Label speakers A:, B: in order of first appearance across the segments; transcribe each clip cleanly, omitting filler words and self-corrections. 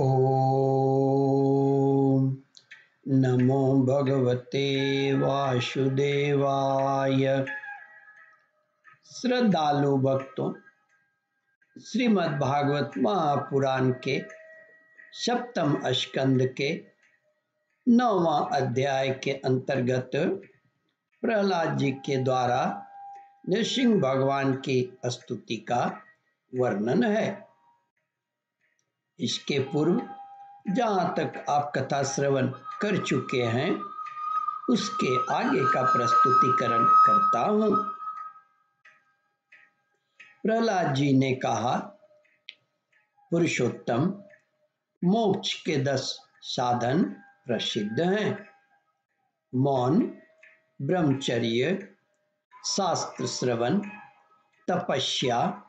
A: ओम नमो भगवते वासुदेवाय। श्रद्धालु भक्तों, श्रीमद् भागवत महापुराण के सप्तम स्कंद के 9वां अध्याय के अंतर्गत प्रहलाद जी के द्वारा नृसिंह भगवान की स्तुति का वर्णन है। इसके पूर्व जहाँ तक आप कथा श्रवण कर चुके हैं उसके आगे का प्रस्तुतिकरण करता हूँ। प्रहलाद जी ने कहा, पुरुषोत्तम, मोक्ष के 10 साधन प्रसिद्ध हैं। मौन, ब्रह्मचर्य, शास्त्र श्रवण, तपस्या,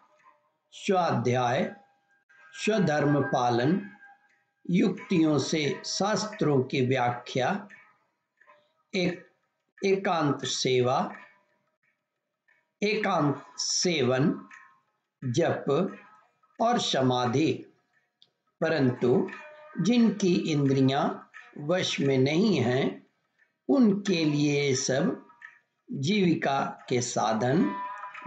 A: स्वाध्याय, स्वधर्म पालन, युक्तियों से शास्त्रों की व्याख्या, एकांत सेवा, एकांत सेवन, जप और समाधि। परंतु जिनकी इंद्रियां वश में नहीं हैं उनके लिए सब जीविका के साधन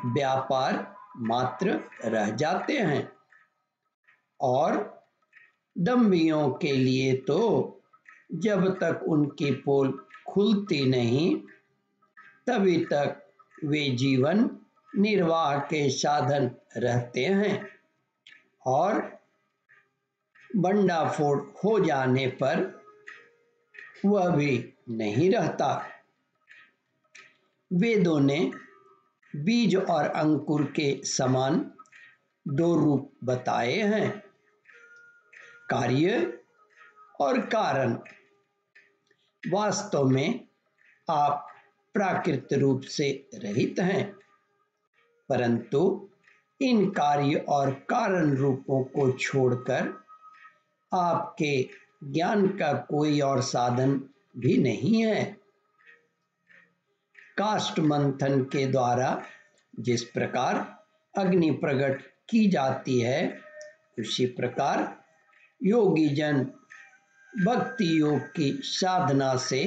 A: व्यापार मात्र रह जाते हैं, और दम्भियों के लिए तो जब तक उनकी पोल खुलती नहीं तभी तक वे जीवन निर्वाह के साधन रहते हैं, और भंडाफोड़ हो जाने पर वह भी नहीं रहता। वेदों ने बीज और अंकुर के समान 2 रूप बताए हैं, कार्य और कारण। वास्तव में आप प्राकृत रूप से रहित हैं, परंतु इन कार्य और कारण रूपों को छोड़कर आपके ज्ञान का कोई और साधन भी नहीं है। काष्ठ मंथन के द्वारा जिस प्रकार अग्नि प्रकट की जाती है उसी प्रकार योगी जन भक्ति योग की साधना से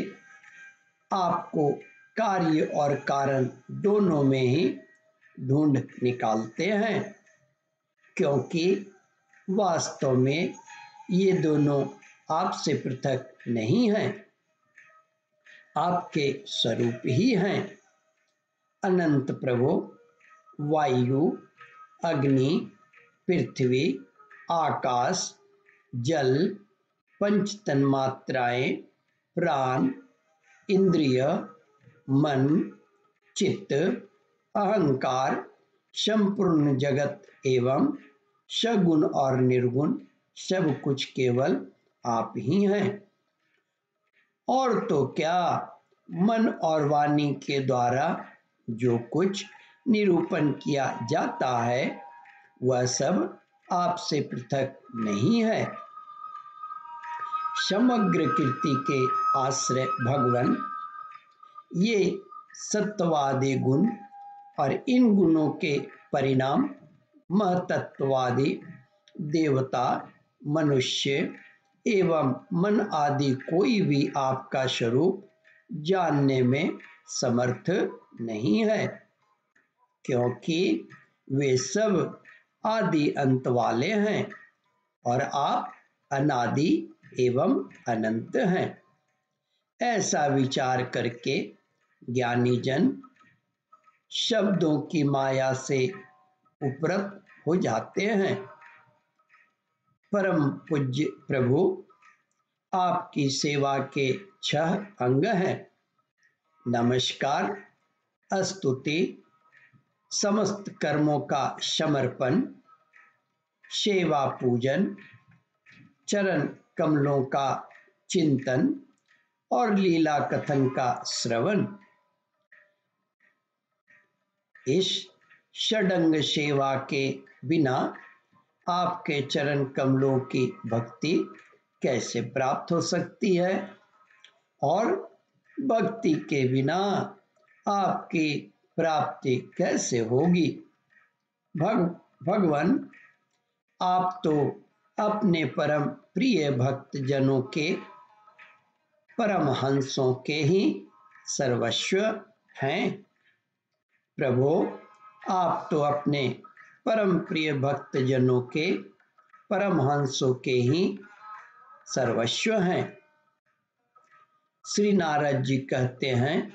A: आपको कार्य और कारण दोनों में ही ढूंढ निकालते हैं, क्योंकि वास्तव में ये दोनों आपसे पृथक नहीं हैं, आपके स्वरूप ही हैं। अनंत प्रभु वायु, अग्नि, पृथ्वी, आकाश, जल, पंच तन्मात्राएं, प्राण, इंद्रिय, मन, चित्त, अहंकार, संपूर्ण जगत एवं सगुण और निर्गुण सब कुछ केवल आप ही हैं। और तो क्या, मन और वाणी के द्वारा जो कुछ निरूपण किया जाता है वह सब आपसे पृथक नहीं है। समग्र कीर्ति के आश्रय भगवान ये सत्ववादी गुण और इन गुणों के परिणाम महतत्ववादी देवता, मनुष्य एवं मन आदि कोई भी आपका स्वरूप जानने में समर्थ नहीं है, क्योंकि वे सब आदि अंत वाले हैं और आप अनादि एवं अनंत हैं। ऐसा विचार करके ज्ञानी जन शब्दों की माया से उपरत हो जाते हैं। परम पूज्य प्रभु, आपकी सेवा के 6 अंग हैं: नमस्कार, स्तुति, समस्त कर्मों का समर्पण, सेवा पूजन, चरण कमलों का चिंतन और लीला कथन का श्रवण। इस षडंग सेवा के बिना आपके चरण कमलों की भक्ति कैसे प्राप्त हो सकती है, और भक्ति के बिना आपकी प्राप्ति कैसे होगी। भगवान, आप तो अपने परम प्रिय भक्त जनों के परमहंसों के ही सर्वस्व हैं। प्रभु, आप तो अपने परम प्रिय भक्त जनों के परमहंसों के ही सर्वस्व हैं। श्री नारद जी कहते हैं,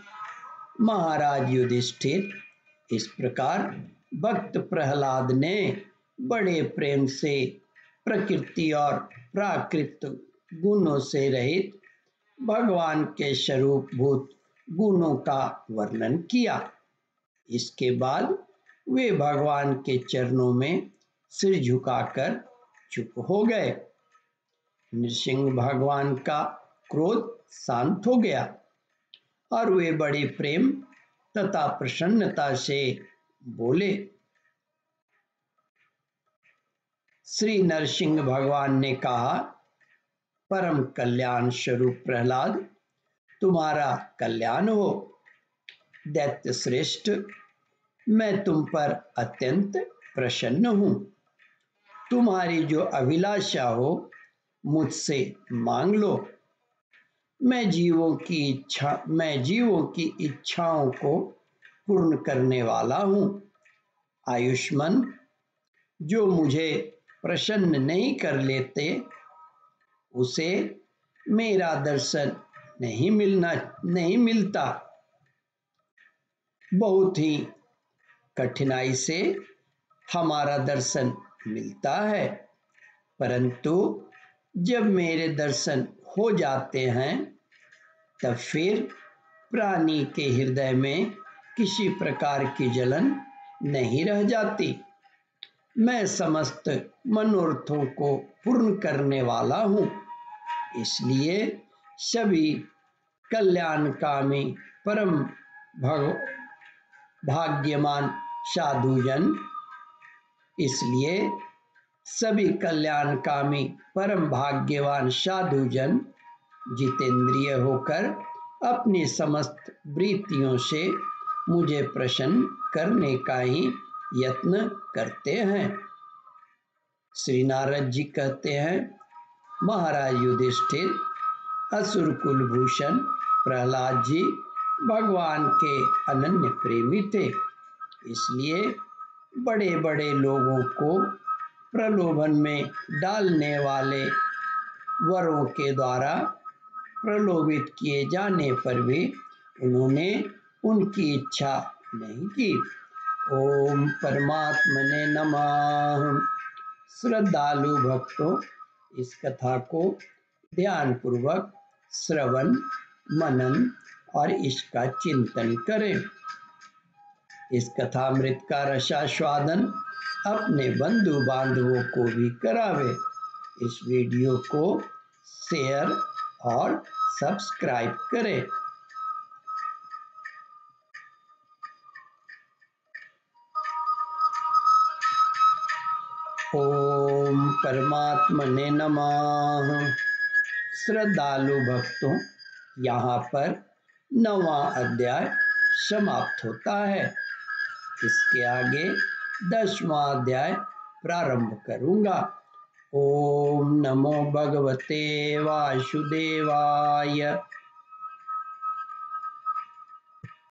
A: महाराज युधिष्ठिर, इस प्रकार भक्त प्रहलाद ने बड़े प्रेम से प्रकृति और प्राकृत गुणों से रहित भगवान के स्वरूपभूत गुणों का वर्णन किया। इसके बाद वे भगवान के चरणों में सिर झुकाकर चुप हो गए। नृसिंह भगवान का क्रोध शांत हो गया और वे बड़े प्रेम तथा प्रसन्नता से बोले। श्री नरसिंह भगवान ने कहा, परम कल्याण स्वरूप प्रहलाद, तुम्हारा कल्याण हो। दैत्य श्रेष्ठ, मैं तुम पर अत्यंत प्रसन्न हूं। तुम्हारी जो अभिलाषा हो मुझसे मांग लो। मैं जीवों की इच्छाओं को पूर्ण करने वाला हूं। आयुष्मान, जो मुझे प्रसन्न नहीं कर लेते उसे मेरा दर्शन नहीं मिलता। बहुत ही कठिनाई से हमारा दर्शन मिलता है, परंतु जब मेरे दर्शन हो जाते हैं तब फिर प्राणी के हृदय में किसी प्रकार की जलन नहीं रह जाती। मैं समस्त मनोरथों को पूर्ण करने वाला हूँ। इसलिए सभी कल्याणकामी परम भाग्यवान साधुजन इसलिए सभी कल्याणकामी परम भाग्यवान साधुजन जितेंद्रिय होकर अपनी समस्त वृत्तियों से मुझे प्रसन्न करने का ही यत्न करते हैं। श्री नारद जी कहते हैं, महाराज युधिष्ठिर, असुर कुलभूषण प्रहलाद जी भगवान के अनन्य प्रेमी थे। इसलिए बड़े बड़े लोगों को प्रलोभन में डालने वाले वरों के द्वारा प्रलोभित किए जाने पर भी उन्होंने उनकी इच्छा नहीं की। ओम परमात्मने नमः। श्रद्धालु भक्तों, इस कथा को ध्यान पूर्वक श्रवण मनन और इसका चिंतन करें। इस कथामृत का रसास्वादन अपने बंधु बांधवों को भी करावे। इस वीडियो को शेयर और सब्सक्राइब करें। ओम परमात्मने नमः। श्रद्धालु भक्तों, यहाँ पर 9वां अध्याय समाप्त होता है। इसके आगे 10वां अध्याय प्रारंभ करूंगा। ओम नमो भगवते वासुदेवाय।